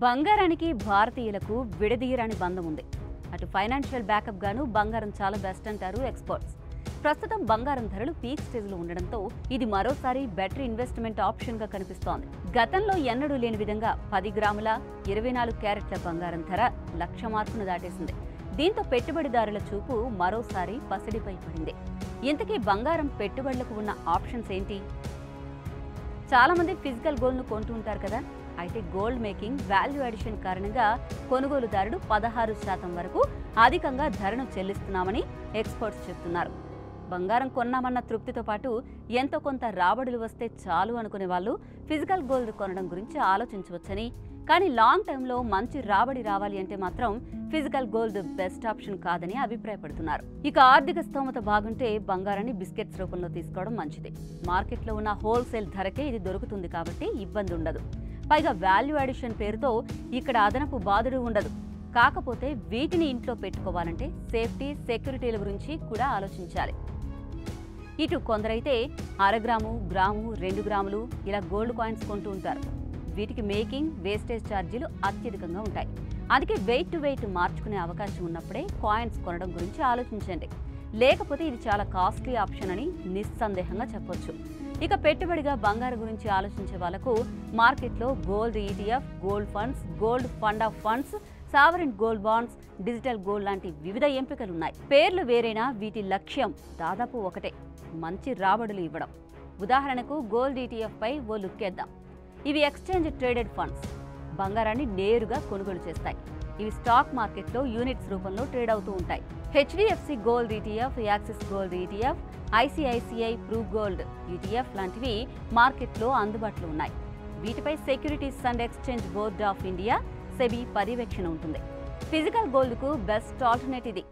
బంగారానికి భారతీయులకు విడదీయరాని బంధం ఉంది. అటు ఫైనాన్షియల్ బ్యాకప్ గాను బంగారం చాలా బెస్ట్ అంటారు ఎక్స్పర్ట్స్. ప్రస్తుతం బంగారం ధరలు పీక్ స్టేజ్లో ఉండడంతో ఇది మరోసారి బెటర్ ఇన్వెస్ట్మెంట్ ఆప్షన్గా కనిపిస్తోంది. గతంలో ఎన్నడూ లేని విధంగా 10 గ్రాముల 24 క్యారెట్ల బంగారం ధర 1,00,000 మార్కును దాటేసింది. దీంతో పెట్టుబడిదారుల చూపు మరోసారి పసిడిపై పడింది. ఇంతకీ బంగారం పెట్టుబడులకు ఉన్న ఆప్షన్స్ ఏంటి? చాలా మంది ఫిజికల్ గోల్డ్ను కొంటూ ఉంటారు కదా. అయితే గోల్డ్ మేకింగ్ వాల్యూ అడిషన్ కారణంగా కొనుగోలుదారుడు 16% వరకు అధికంగా ధరను చెల్లిస్తున్నామని ఎక్స్పర్ట్స్ చెప్తున్నారు. బంగారం కొన్నామన్న తృప్తితో పాటు ఎంతో కొంత రాబడులు వస్తే చాలు అనుకునే వాళ్ళు ఫిజికల్ గోల్డ్ కొనడం గురించి ఆలోచించవచ్చని, కానీ లాంగ్ టర్మ్లో మంచి రాబడి రావాలి అంటే మాత్రం ఫిజికల్ గోల్డ్ బెస్ట్ ఆప్షన్ కాదని అభిప్రాయపడుతున్నారు. ఇక ఆర్థిక స్తోమత బాగుంటే బంగారాన్ని బిస్కెట్స్ రూపంలో తీసుకోవడం మంచిది. మార్కెట్లో ఉన్న హోల్సేల్ ధరకే ఇది దొరుకుతుంది కాబట్టి ఇబ్బంది ఉండదు. పైగా వాల్యూ అడిషన్ పేరుతో ఇక్కడ అదనపు బాధుడు ఉండదు. కాకపోతే వీటిని ఇంట్లో పెట్టుకోవాలంటే సేఫ్టీ, సెక్యూరిటీల గురించి కూడా ఆలోచించాలి. ఇటు కొందరైతే 1/2 గ్రాము, గ్రాము, 2 గ్రాములు ఇలా గోల్డ్ కాయిన్స్ కొంటూ ఉంటారు. వీటికి మేకింగ్, వేస్టేజ్ ఛార్జీలు అత్యధికంగా ఉంటాయి. అందుకే వెయిట్ టు వెయిట్ మార్చుకునే అవకాశం ఉన్నప్పుడే కాయిన్స్ కొనడం గురించి ఆలోచించండి. లేకపోతే ఇది చాలా కాస్ట్లీ ఆప్షన్ అని నిస్సందేహంగా చెప్పొచ్చు. ఇక పెట్టుబడిగా బంగారం గురించి ఆలోచించే వాళ్లకు మార్కెట్లో gold ETF, gold funds, gold fund of funds, sovereign gold bonds, digital gold లాంటి వివిధ ఎంపికలున్నాయి. పేర్లు వేరైనా వీటి లక్ష్యం దాదాపు ఒకటే, మంచి రాబడులు ఇవ్వడం. ఉదాహరణకు గోల్డ్ ఈటీఎఫ్ పై ఓ లుక్కేద్దాం. ఇవి ఎక్స్చేంజ్ ట్రేడెడ్ ఫండ్స్, బంగారాన్ని నేరుగా కొనుగోలు చేస్తాయి. ఇవి స్టాక్ మార్కెట్లో యూనిట్స్ రూపంలో ట్రేడ్ అవుతూ ఉంటాయి. HDFC gold ETF, Axis gold ETF, ICICI Pru gold ETF లాంటివి మార్కెట్లో అందుబాటులో ఉన్నాయి. వీటిపై securities and exchange board of India SEBI పర్యవేక్షణ ఉంటుంది. ఫిజికల్ గోల్డ్కు బెస్ట్ ఆల్టర్నేట్ ఇది.